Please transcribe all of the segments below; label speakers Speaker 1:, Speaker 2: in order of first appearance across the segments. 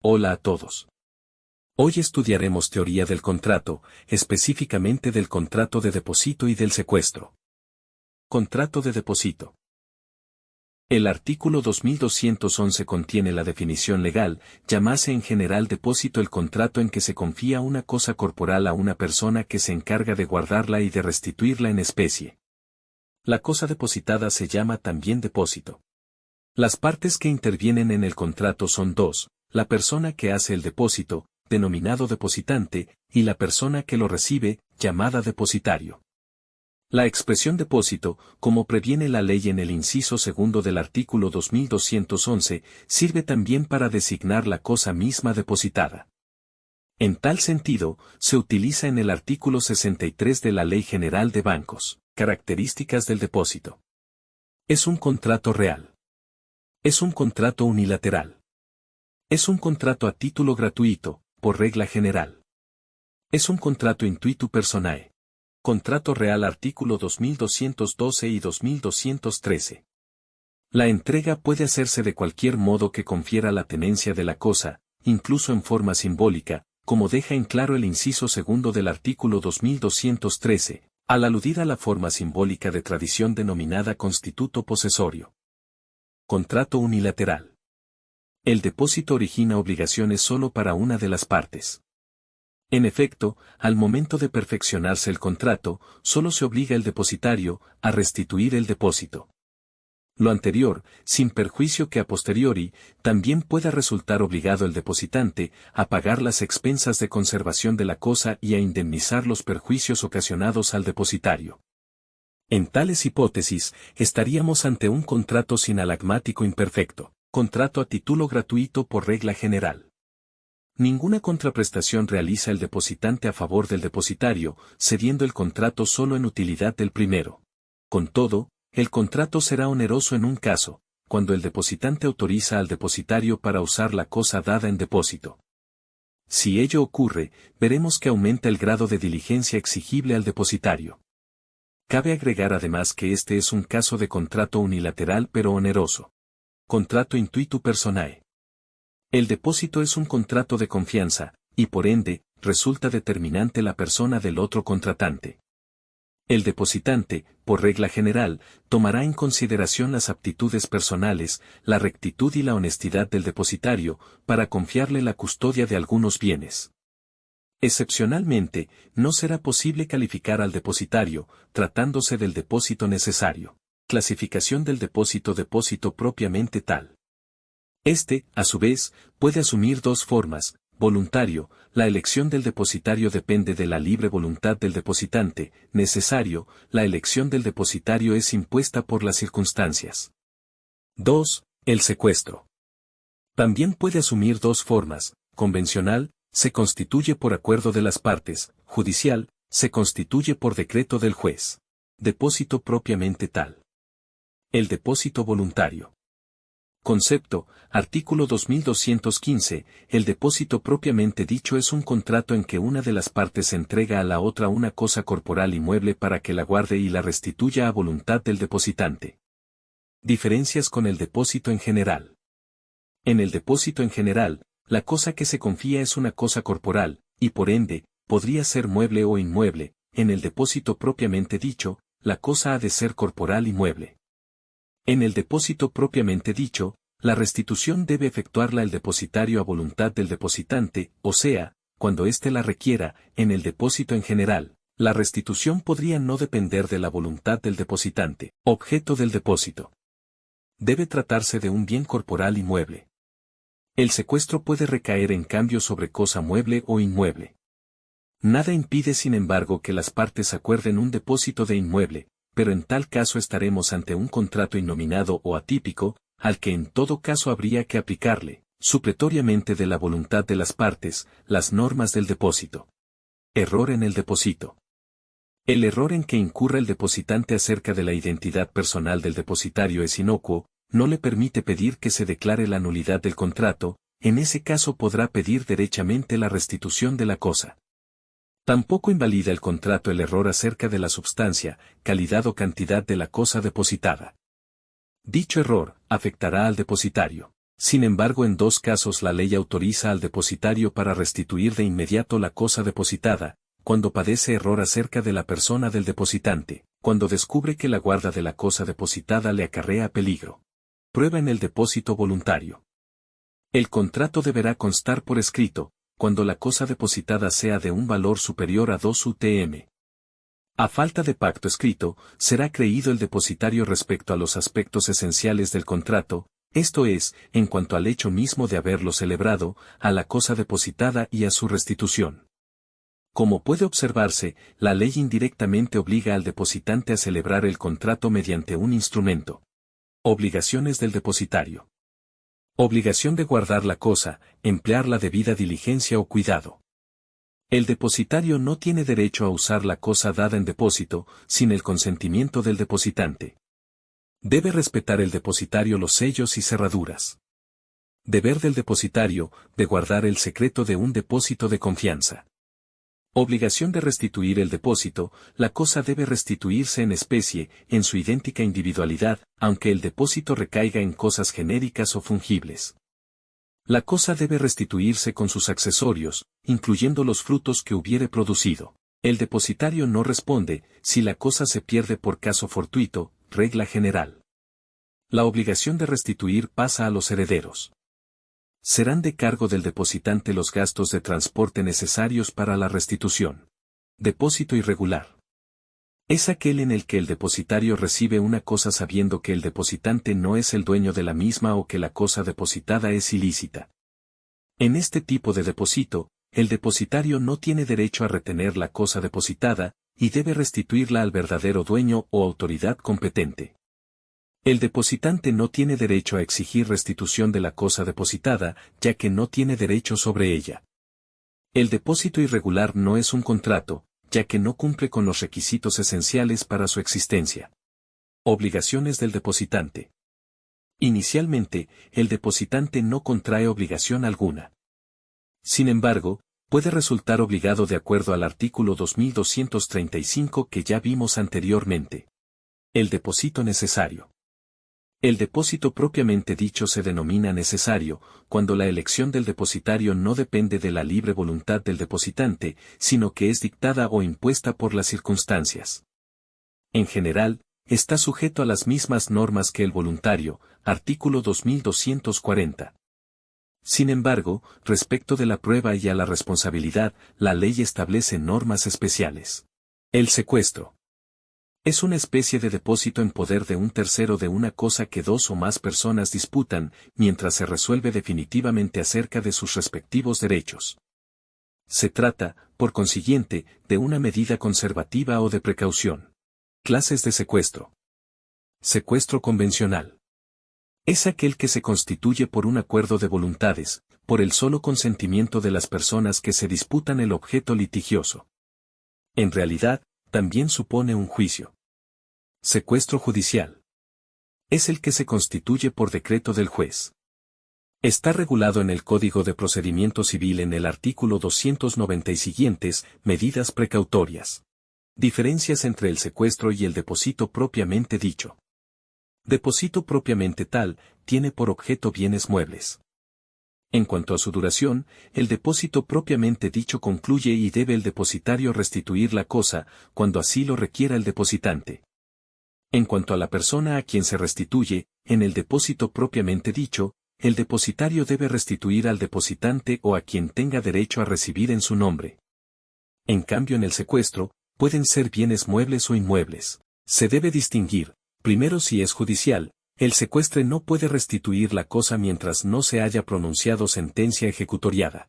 Speaker 1: Hola a todos. Hoy estudiaremos teoría del contrato, específicamente del contrato de depósito y del secuestro. Contrato de depósito. El artículo 2211 contiene la definición legal, llámase en general depósito el contrato en que se confía una cosa corporal a una persona que se encarga de guardarla y de restituirla en especie. La cosa depositada se llama también depósito. Las partes que intervienen en el contrato son dos: la persona que hace el depósito, denominado depositante, y la persona que lo recibe, llamada depositario. La expresión depósito, como previene la ley en el inciso segundo del artículo 2211, sirve también para designar la cosa misma depositada. En tal sentido, se utiliza en el artículo 63 de la Ley General de Bancos. Características del depósito. Es un contrato real. Es un contrato unilateral. Es un contrato a título gratuito, por regla general. Es un contrato intuitu personae. Contrato real artículo 2212 y 2213. La entrega puede hacerse de cualquier modo que confiera la tenencia de la cosa, incluso en forma simbólica, como deja en claro el inciso segundo del artículo 2213, al aludir a la forma simbólica de tradición denominada constituto posesorio. Contrato unilateral. El depósito origina obligaciones solo para una de las partes. En efecto, al momento de perfeccionarse el contrato, solo se obliga el depositario a restituir el depósito. Lo anterior, sin perjuicio que a posteriori, también pueda resultar obligado el depositante a pagar las expensas de conservación de la cosa y a indemnizar los perjuicios ocasionados al depositario. En tales hipótesis, estaríamos ante un contrato sinalagmático imperfecto. Contrato a título gratuito por regla general. Ninguna contraprestación realiza el depositante a favor del depositario, cediendo el contrato solo en utilidad del primero. Con todo, el contrato será oneroso en un caso, cuando el depositante autoriza al depositario para usar la cosa dada en depósito. Si ello ocurre, veremos que aumenta el grado de diligencia exigible al depositario. Cabe agregar además que este es un caso de contrato unilateral pero oneroso. Contrato intuitu personae. El depósito es un contrato de confianza, y por ende, resulta determinante la persona del otro contratante. El depositante, por regla general, tomará en consideración las aptitudes personales, la rectitud y la honestidad del depositario, para confiarle la custodia de algunos bienes. Excepcionalmente, no será posible calificar al depositario, tratándose del depósito necesario. Clasificación del depósito propiamente tal. Este, a su vez, puede asumir dos formas: voluntario, la elección del depositario depende de la libre voluntad del depositante; necesario, la elección del depositario es impuesta por las circunstancias. 2. El secuestro. También puede asumir dos formas: convencional, se constituye por acuerdo de las partes; judicial, se constituye por decreto del juez. Depósito propiamente tal. El depósito voluntario. Concepto, artículo 2215, el depósito propiamente dicho es un contrato en que una de las partes entrega a la otra una cosa corporal inmueble para que la guarde y la restituya a voluntad del depositante. Diferencias con el depósito en general. En el depósito en general, la cosa que se confía es una cosa corporal, y por ende, podría ser mueble o inmueble. En el depósito propiamente dicho, la cosa ha de ser corporal y mueble. En el depósito propiamente dicho, la restitución debe efectuarla el depositario a voluntad del depositante, o sea, cuando éste la requiera. En el depósito en general, la restitución podría no depender de la voluntad del depositante, objeto del depósito. Debe tratarse de un bien corporal y mueble. El secuestro puede recaer en cambio sobre cosa mueble o inmueble. Nada impide sin embargo que las partes acuerden un depósito de inmueble, pero en tal caso estaremos ante un contrato innominado o atípico, al que en todo caso habría que aplicarle, supletoriamente de la voluntad de las partes, las normas del depósito. Error en el depósito. El error en que incurra el depositante acerca de la identidad personal del depositario es inocuo, no le permite pedir que se declare la nulidad del contrato; en ese caso podrá pedir derechamente la restitución de la cosa. Tampoco invalida el contrato el error acerca de la substancia, calidad o cantidad de la cosa depositada. Dicho error afectará al depositario. Sin embargo, en dos casos la ley autoriza al depositario para restituir de inmediato la cosa depositada, cuando padece error acerca de la persona del depositante, cuando descubre que la guarda de la cosa depositada le acarrea peligro. Prueba en el depósito voluntario. El contrato deberá constar por escrito, cuando la cosa depositada sea de un valor superior a 2 UTM. A falta de pacto escrito, será creído el depositario respecto a los aspectos esenciales del contrato, esto es, en cuanto al hecho mismo de haberlo celebrado, a la cosa depositada y a su restitución. Como puede observarse, la ley indirectamente obliga al depositante a celebrar el contrato mediante un instrumento. Obligaciones del depositario. Obligación de guardar la cosa, emplear la debida diligencia o cuidado. El depositario no tiene derecho a usar la cosa dada en depósito, sin el consentimiento del depositante. Debe respetar el depositario los sellos y cerraduras. Deber del depositario, de guardar el secreto de un depósito de confianza. Obligación de restituir el depósito, la cosa debe restituirse en especie, en su idéntica individualidad, aunque el depósito recaiga en cosas genéricas o fungibles. La cosa debe restituirse con sus accesorios, incluyendo los frutos que hubiere producido. El depositario no responde, si la cosa se pierde por caso fortuito, regla general. La obligación de restituir pasa a los herederos. Serán de cargo del depositante los gastos de transporte necesarios para la restitución. Depósito irregular. Es aquel en el que el depositario recibe una cosa sabiendo que el depositante no es el dueño de la misma o que la cosa depositada es ilícita. En este tipo de depósito, el depositario no tiene derecho a retener la cosa depositada, y debe restituirla al verdadero dueño o autoridad competente. El depositante no tiene derecho a exigir restitución de la cosa depositada, ya que no tiene derecho sobre ella. El depósito irregular no es un contrato, ya que no cumple con los requisitos esenciales para su existencia. Obligaciones del depositante. Inicialmente, el depositante no contrae obligación alguna. Sin embargo, puede resultar obligado de acuerdo al artículo 2235 que ya vimos anteriormente. El depósito necesario. El depósito propiamente dicho se denomina necesario, cuando la elección del depositario no depende de la libre voluntad del depositante, sino que es dictada o impuesta por las circunstancias. En general, está sujeto a las mismas normas que el voluntario, artículo 2240. Sin embargo, respecto de la prueba y a la responsabilidad, la ley establece normas especiales. El secuestro. Es una especie de depósito en poder de un tercero de una cosa que dos o más personas disputan, mientras se resuelve definitivamente acerca de sus respectivos derechos. Se trata, por consiguiente, de una medida conservativa o de precaución. Clases de secuestro. Secuestro convencional. Es aquel que se constituye por un acuerdo de voluntades, por el solo consentimiento de las personas que se disputan el objeto litigioso. En realidad, también supone un juicio. Secuestro judicial. Es el que se constituye por decreto del juez. Está regulado en el Código de Procedimiento Civil en el artículo 290 y siguientes, medidas precautorias. Diferencias entre el secuestro y el depósito propiamente dicho. Depósito propiamente tal, tiene por objeto bienes muebles. En cuanto a su duración, el depósito propiamente dicho concluye y debe el depositario restituir la cosa, cuando así lo requiera el depositante. En cuanto a la persona a quien se restituye, en el depósito propiamente dicho, el depositario debe restituir al depositante o a quien tenga derecho a recibir en su nombre. En cambio, en el secuestro, pueden ser bienes muebles o inmuebles. Se debe distinguir, primero, si es judicial, el secuestre no puede restituir la cosa mientras no se haya pronunciado sentencia ejecutoriada.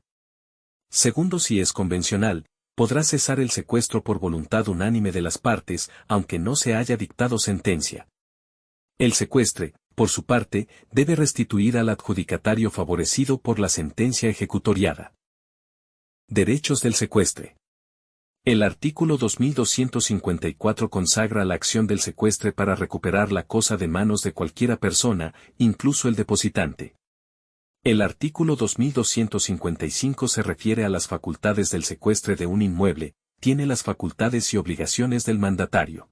Speaker 1: Segundo, si es convencional, podrá cesar el secuestro por voluntad unánime de las partes, aunque no se haya dictado sentencia. El secuestre, por su parte, debe restituir al adjudicatario favorecido por la sentencia ejecutoriada. Derechos del secuestre. El artículo 2254 consagra la acción del secuestre para recuperar la cosa de manos de cualquiera persona, incluso el depositante. El artículo 2255 se refiere a las facultades del secuestre de un inmueble, tiene las facultades y obligaciones del mandatario.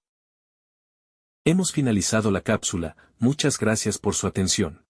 Speaker 1: Hemos finalizado la cápsula, muchas gracias por su atención.